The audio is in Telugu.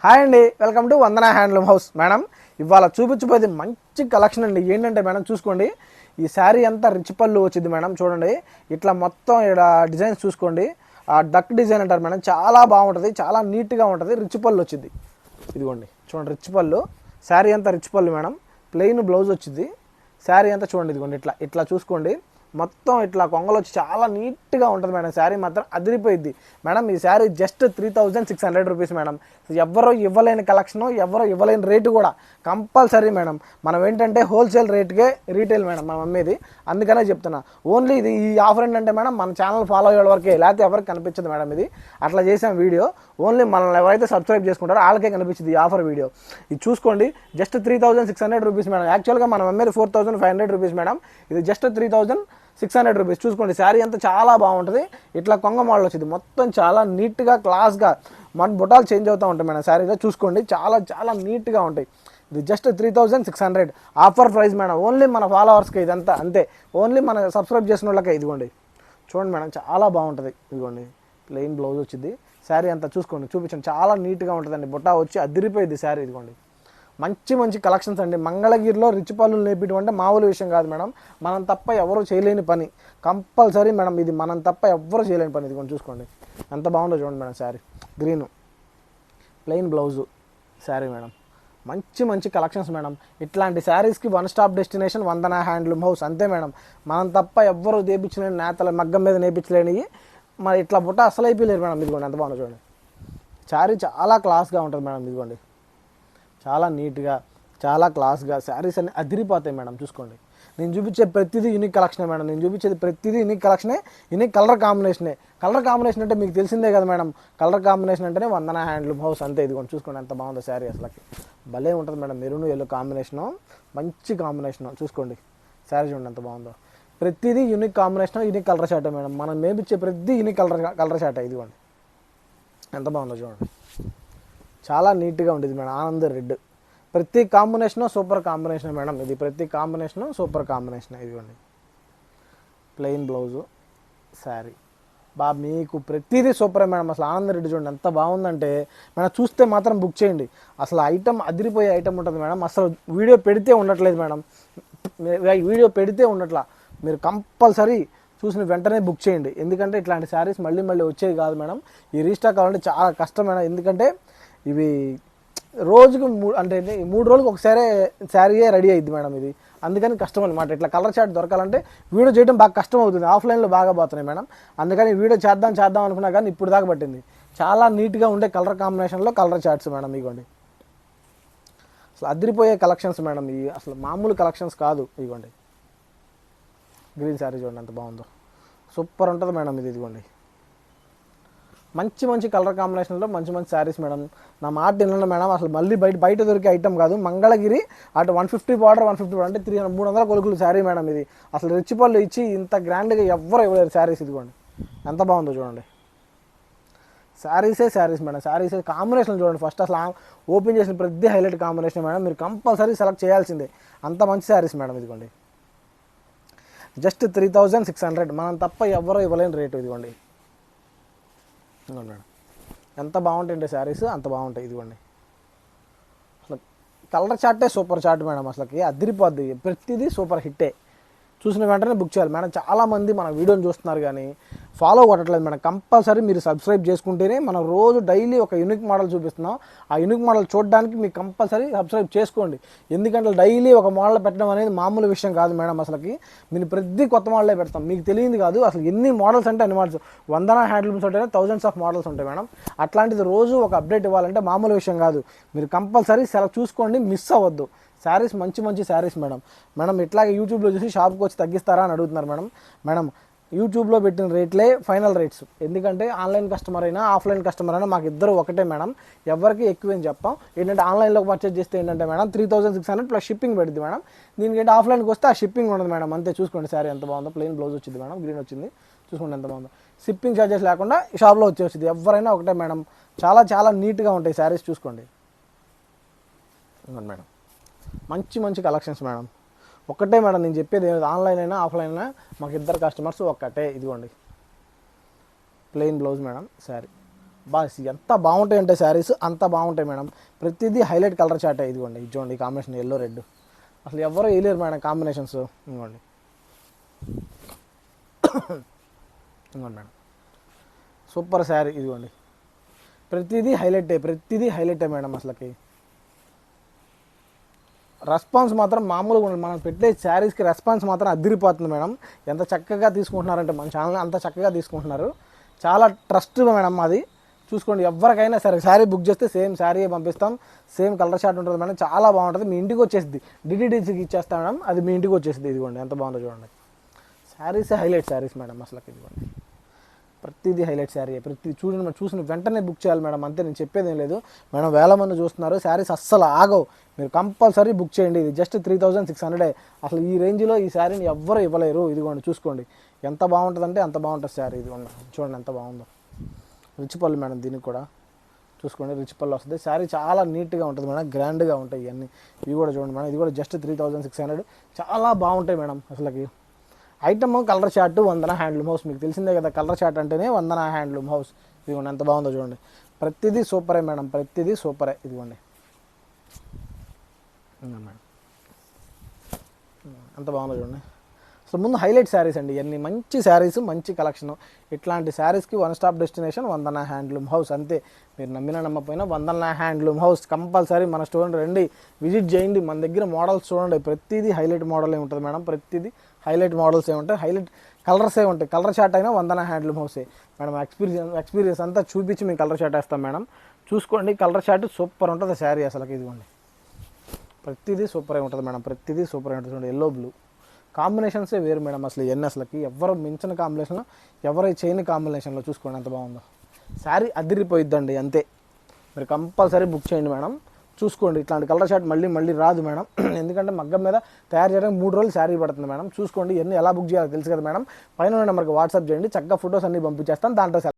హాయ్ అండి, welcome to Vandana handloom house. Madam ఇవాళ చూపించబోయేది మంచి కలెక్షన్ అండి. ఏంటంటే మేడం చూసుకోండి, ఈ శారీ అంతా రిచ్ పళ్ళు వచ్చింది మేడం. చూడండి ఇట్లా మొత్తం ఇక్కడ డిజైన్స్ చూసుకోండి. ఆ డక్ డిజైన్ అంటారు మేడం, చాలా బాగుంటుంది, చాలా నీట్గా ఉంటుంది. రిచ్ పళ్ళు వచ్చింది, ఇదిగోండి చూడండి రిచ్ పళ్ళు. శారీ అంతా రిచ్ పళ్ళు మేడం, ప్లెయిన్ బ్లౌజ్ వచ్చింది. శారీ అంతా చూడండి, ఇదిగోండి ఇట్లా ఇట్లా చూసుకోండి. మొత్తం ఇట్లా కొంగలు వచ్చి చాలా నీట్గా ఉంటుంది మేడం. శారీ మాత్రం అదిరిపోయింది మేడం. ఈ శారీ జస్ట్ 3600 రూపీస్ మేడం. ఎవరో ఇవ్వలేని కలెక్షను, ఎవరో ఇవ్వలేని రేటు కూడా కంపల్సరీ మేడం. మనం ఏంటంటే హోల్సేల్ రేటుకే రీటైల్ మేడం మనం అమ్మేది, అందుకనే చెప్తున్నా. ఓన్లీ ఇది ఈ ఆఫర్ ఏంటంటే మేడం మన ఛానల్ ఫాలో అయ్యే వరకే, లేకపోతే ఎవరికి కనిపించదు మేడం. ఇది అట్లా చేసాం వీడియో. ఓన్లీ మనల్ని ఎవరైతే సబ్స్క్రైబ్ చేసుకుంటారో వాళ్ళకే కనిపించింది ఈ ఆఫర్ వీడియో. ఇది చూసుకోండి, జస్ట్ 3600 రూపీస్ మేడం. యాక్చువల్గా మనం అమ్మేది 4500 రూపీస్ మేడం. ఇది జస్ట్ 3600 రూపీస్. చూసుకోండి శారీ అంతా చాలా బాగుంటుంది. ఇట్లా కొంగ మోడల్ వచ్చింది, మొత్తం చాలా నీట్గా క్లాస్గా మన బుటాలు చేంజ్ అవుతూ ఉంటాయి మేడం. శారీలో చూసుకోండి చాలా చాలా నీట్గా ఉంటాయి. ఇది just 3600 offer price madam. Only మన ఫాలోవర్స్కి ఇదంతా అంతే, ఓన్లీ మన సబ్స్క్రైబ్ చేసిన వాళ్ళకే. ఇదిగోండి చూడండి మేడం, చాలా బాగుంటుంది. ఇదిగోండి ప్లెయిన్ బ్లౌజ్ వచ్చింది. శారీ అంతా చూసుకోండి, చూపించండి, చాలా నీట్గా ఉంటుందండి. బుట్ట వచ్చి అదిరిపోయింది శారీ. ఇదిగోండి మంచి మంచి కలెక్షన్స్ అండి. మంగళగిరిలో రిచ్ పళ్ళు నేర్పించడం అంటే మామూలు విషయం కాదు మేడం. మనం తప్ప ఎవరు చేయలేని పని కంపల్సరీ మేడం. ఇది మనం తప్ప ఎవరు చేయలేని పని. ఇది కొంచెం చూసుకోండి ఎంత బాగుందో చూడండి madam. Sari green, plain blouse sari madam. మంచి మంచి కలెక్షన్స్ మేడం. ఇట్లాంటి శారీస్కి వన్ స్టాప్ డెస్టినేషన్ వందన హ్యాండ్లూమ్ హౌస్, అంతే మేడం. మనం తప్ప ఎవ్వరు నేర్పించలేని, నేతల మగ్గం మీద నేర్పించలేనివి మరి ఇట్లా బుట్ట అసలు అయిపోయలేరు మేడం. ఇదిగోండి ఎంత బాగుందో చూడండి. శారీ చాలా క్లాస్గా ఉంటుంది మేడం. ఇదిగోండి చాలా నీట్గా, చాలా క్లాస్గా శారీస్ అన్ని అదిరిపోతాయి మేడం. చూసుకోండి, నేను చూపించే ప్రతిదీ యూనిక్ కలెక్షనే మేడం. నేను చూపించేది ప్రతిదీ యూనిక్ కలెక్షనే, యూనిక్ కలర్ కాంబినేషనే. కలర్ కాంబినేషన్ అంటే మీకు తెలిసిందే కదా మేడం. కలర్ కాంబినేషన్ అంటేనే వందన హ్యాండ్లూమ్ హౌస్, అంతే. ఇదిగోండి చూసుకోండి ఎంత బాగుందో శారీ. అసలుకి భలే ఉంటుంది మేడం. మెరూన్ ఎల్లో కాంబినేషను, మంచి కాంబినేషను. చూసుకోండి శారీ చూడండి ఎంత బాగుందో. ప్రతిదీ unique combination, unique colour short madam. మనం మేమిచ్చే ప్రతిదీ యూనిక్ కలర్ షార్ట్. ఇదిగోండి ఎంత బాగుందో చూడండి, చాలా నీట్గా ఉండేది మేడం. ఆనంద్ రెడ్, ప్రతి కాంబినేషను సూపర్ కాంబినేషన్ మేడం. ఇది ప్రతి కాంబినేషను సూపర్ కాంబినేషన్. ఇదిగోండి ప్లెయిన్ బ్లౌజు శారీ మీకు ప్రతిదీ సూపరే మేడం. అసలు ఆనంద్ రెడ్డి చూడండి ఎంత బాగుందంటే మేడం, చూస్తే మాత్రం బుక్ చేయండి. అసలు ఐటమ్ అదిరిపోయే ఐటమ్ ఉంటుంది మేడం. అసలు వీడియో పెడితే ఉండట్లేదు మేడం, వీడియో పెడితే ఉండట్లా. మీరు కంపల్సరీ చూసిన వెంటనే బుక్ చేయండి. ఎందుకంటే ఇట్లాంటి శారీస్ మళ్ళీ మళ్ళీ వచ్చేవి కాదు మేడం. ఈ రీస్టాక్ కావాలంటే చాలా కష్టం మేడం. ఎందుకంటే ఇవి రోజుకు అంటే 3 రోజులకు ఒకసారి శారీయే రెడీ అయ్యిద్ది మేడం. ఇది అందుకని కష్టం అనమాట. ఇట్లా కలర్ చార్ట్ దొరకాలంటే వీడియో చేయడం బాగా కష్టం అవుతుంది. ఆఫ్లైన్లో బాగా పోతున్నాయి మేడం. అందుకని వీడియో చేద్దాం అనుకున్నా కానీ ఇప్పుడు దాకా పట్టింది. చాలా నీట్గా ఉండే కలర్ కాంబినేషన్లో కలర్ చార్ట్స్ మేడం. ఇదిగోండి అసలు అదిరిపోయే కలెక్షన్స్ మేడం. ఇవి అసలు మామూలు కలెక్షన్స్ కాదు. ఇదిగోండి గ్రీన్ శారీ చూడండి ఎంత బాగుందో, సూపర్ ఉంటుంది మేడం. ఇది ఇదిగోండి మంచి మంచి కలర్ కాంబినేషన్లో మంచి మంచి శారీస్ మేడం. నా మాట వినండి మేడం, అసలు మళ్ళీ బయట దొరికే ఐటమ్ కాదు. మంగళగిరి అటు 150 బార్డర్, 150 బార్డర్ అంటే 300 కొలుకులు శారీ మేడం. ఇది అసలు రిచ్ పళ్ళు ఇచ్చి ఇంత గ్రాండ్గా ఎవ్వరు ఇవ్వలేరు శారీస్. ఇదిగోండి ఎంత బాగుందో చూడండి. శారీస్ మేడం. శారీసే కాంబినేషన్ చూడండి. ఫస్ట్ అసలు ఓపెన్ చేసిన ప్రతి హైలైట్ కాంబినేషన్ మేడం. మీరు కంపల్సరీ సెలెక్ట్ చేయాల్సిందే, అంత మంచి శారీస్ మేడం. ఇదిగోండి జస్ట్ 3600, మనం తప్ప ఎవ్వరూ ఇవ్వలేని రేటు. ఇదిగోండి మేడం ఎంత బాగుంటాయండి శారీస్, అంత బాగుంటాయి. ఇదిగోండి అసలు కలర్ చార్టే సూపర్ చార్ట్ మేడం. అసలుకి అదిరిపోద్ది, ప్రతిదీ సూపర్ హిట్టే. చూసిన వెంటనే బుక్ చేయాలి మేడం. చాలామంది మన వీడియోని చూస్తున్నారు కానీ ఫాలో కొట్టట్లేదు మేడం. కంపల్సరీ మీరు సబ్స్క్రైబ్ చేసుకుంటేనే మనం రోజు డైలీ ఒక యూనిక్ మోడల్ చూపిస్తున్నాం. ఆ యూనిక్ మోడల్ చూడడానికి మీకు కంపల్సరీ సబ్స్క్రైబ్ చేసుకోండి. ఎందుకంటే డైలీ ఒక మోడల్ పెట్టడం అనేది మామూలు విషయం కాదు మేడం. అసలుకి మీరు ప్రతి కొత్త మోడలే పెడతాం. మీకు తెలియదు కాదు అసలు ఎన్ని మోడల్స్ అంటే అన్ని మోడల్స్. వందన హ్యాండ్లూమ్స్ ఉంటేనే థౌజండ్స్ ఆఫ్ మోడల్స్ ఉంటాయి మేడం. అట్లాంటిది రోజు ఒక అప్డేట్ ఇవ్వాలంటే మామూలు విషయం కాదు. మీరు కంపల్సరీ సెలెక్ట్ చూసుకోండి, మిస్ అవ్వద్దు. శారీస్ మంచి మంచి శారీస్ మేడం. ఇట్లాగే యూట్యూబ్లో చూసి షాప్కి వచ్చి తగ్గిస్తారా అని అడుగుతున్నారు మేడం. యూట్యూబ్లో పెట్టిన రేట్లే ఫైనల్ రేట్స్. ఎందుకంటే ఆన్లైన్ కస్టమర్ అయినా ఆఫ్లైన్ కస్టమర్ అయినా మాకు ఇద్దరు ఒకటే మేడం. ఎవరికి ఎక్కువేం చెప్పాం. ఏంటంటే ఆన్లైన్లో పర్చేజ్ చేస్తే ఏంటంటే మేడం 3600 ప్లస్ షిప్పింగ్ పడుతుంది మేడం. దీనికంటే ఆఫ్లైన్కి వస్తే ఆ షిప్పింగ్ ఉండదు మేడం. అంతే. చూసుకోండి శారీ ఎంత బాగుందో. ప్లెయిన్ బ్లౌజ్ వచ్చింది మేడం, గ్రీన్ వచ్చింది. చూసుకోండి ఎంత బాగుందో. షిప్పింగ్ ఛార్జెస్ లేకుండా షాప్లో వచ్చేస్తుంది. ఎవరైనా ఒకటే మేడం. చాలా చాలా నీట్గా ఉంటాయి శారీస్. చూసుకోండి మేడం, మంచి మంచి కలెక్షన్స్ మేడం. ఒక్కటే మేడం నేను చెప్పేది, ఆన్లైన్ అయినా ఆఫ్లైన్ అయినా మాకు ఇద్దరు కస్టమర్స్ ఒక్కటే. ఇదిగోండి plain blouse madam. Sari boss ఎంత బాగుంటాయి అంటే శారీస్ అంత బాగుంటాయి మేడం. ప్రతిదీ హైలైట్ కలర్ చాటే. ఇదిగోండి చూడండి ఈ కాంబినేషన్ ఎల్లో రెడ్ అసలు ఎవరో వేయలేరు మేడం కాంబినేషన్స్. ఇదిగోండి ఇదిగోండి మేడం సూపర్ శారీ. ఇదిగోండి ప్రతిదీ హైలైటే మేడం. అసలుకి రెస్పాన్స్ మాత్రం మామూలుగా ఉండదు. మనం పెట్టే శారీస్కి రెస్పాన్స్ మాత్రం అదిరిపోతుంది మేడం. ఎంత చక్కగా తీసుకుంటున్నారంటే మన ఛానల్ అంత చక్కగా తీసుకుంటున్నారు. చాలా ట్రస్ట్ మేడం అది. చూసుకోండి ఎవరికైనా సరే శారీ బుక్ చేస్తే సేమ్ శారీ పంపిస్తాం. సేమ్ కలర్ షార్ట్ ఉంటుంది మేడం. చాలా బాగుంటుంది. మీ ఇంటికి వచ్చేసింది డిటీడీసీకి ఇచ్చేస్తాం మేడం. అది మీ ఇంటికి వచ్చేసింది. ఇదిగోండి ఎంత బాగుందో చూడండి. శారీసే హైలైట్ శారీస్ మేడం. అసలు ఇదిగోండి ప్రతిదీ హైలైట్ శారీ. చూసిన వెంటనే బుక్ చేయాలి మేడం. అంతే, నేను చెప్పేది ఏం లేదు మేడం. వేల మంది చూస్తున్నారు. శారీస్ అస్సలు ఆగవు. మీరు కంపల్సరీ బుక్ చేయండి. ఇది జస్ట్ 3600. అసలు ఈ రేంజ్లో ఈ శారీని ఎవ్వరు ఇవ్వలేరు. ఇదిగోండి చూసుకోండి ఎంత బాగుంటుందంటే అంత బాగుంటుంది శారీ. ఇదిగోండి చూడండి ఎంత బాగుందో. రిచ్ పళ్ళు మేడం. దీనికి కూడా చూసుకోండి రిచ్ పళ్ళు వస్తుంది. శారీ చాలా నీట్గా ఉంటుంది మేడం. గ్రాండ్గా ఉంటాయి ఇవన్నీ. ఇవి కూడా చూడండి మేడం. ఇది కూడా జస్ట్ 3600. చాలా బాగుంటాయి మేడం. అసలుకి ఐటమ్ కలర్ చార్ట్ వందన హ్యాండ్లూమ్ హౌస్. మీకు తెలిసిందే కదా కలర్ చార్ట్ అంటేనే వందన హ్యాండ్లూమ్ హౌస్. ఇదిగోండి ఎంత బాగుందో చూడండి. ప్రతిదీ సూపరే మేడం. ప్రతిదీ సూపరే. ఇదిగోండి మేడం ఎంత బాగుందో చూడండి. అసలు ముందు హైలైట్ శారీస్ అండి ఇవన్నీ. మంచి శారీస్, మంచి కలెక్షన్. ఇట్లాంటి శారీస్కి వన్ స్టాప్ డెస్టినేషన్ వందన హ్యాండ్లూమ్ హౌస్. అంతే, మీరు నమ్మినా నమ్మకపోయినా వందన హ్యాండ్లూమ్ హౌస్ కంపల్సరీ మన స్టోర్ రండి, విజిట్ చేయండి. మన దగ్గర మోడల్స్ చూడండి. ప్రతిదీ హైలైట్ మోడలే ఉంటుంది మేడం. ప్రతిదీ హైలైట్ మోడల్సే ఉంటాయి. హైలైట్ కలర్సే ఉంటాయి. కలర్ షార్ట్ అయినా వందన హ్యాండ్లూమ్ హౌసే మేడం. ఎక్స్పీరియన్స్ అంతా చూపించి మేము కలర్ షార్ట్ వేస్తాం మేడం. చూసుకోండి కలర్ షార్ట్ సూపర్ ఉంటుంది శారీ. అసలుకి ఇదిగోండి ప్రతిదీ సూపర్గా ఉంటుంది మేడం. ప్రతిదీ సూపర్గా ఉంటుంది. చూడండి ఎల్లో బ్లూ కాంబినేషన్సే వేరు మేడం. అసలు ఇవన్నీ అసలుకి ఎవరు మించిన కాంబినేషన్లో, ఎవరు చేయని కాంబినేషన్లో చూసుకోండి ఎంత బాగుందో. శారీ అదిరిపోయిద్దండి. అంతే, మీరు కంపల్సరీ బుక్ చేయండి మేడం. చూసుకోండి ఇట్లాంటి కలర్ షార్ట్ మళ్ళీ రాదు మేడం. ఎందుకంటే మగ్గం మీద తయారు చేయడానికి 3 రోజులు శారీ పడుతుంది మేడం. చూసుకోండి ఇవన్నీ ఎలా బుక్ చేయాలో తెలుసు కదా మేడం. పైన నెంబర్కి వాట్సాప్ చేయండి. చక్కగా ఫొటోస్ అన్నీ పంపించేస్తాను. దాంట్లో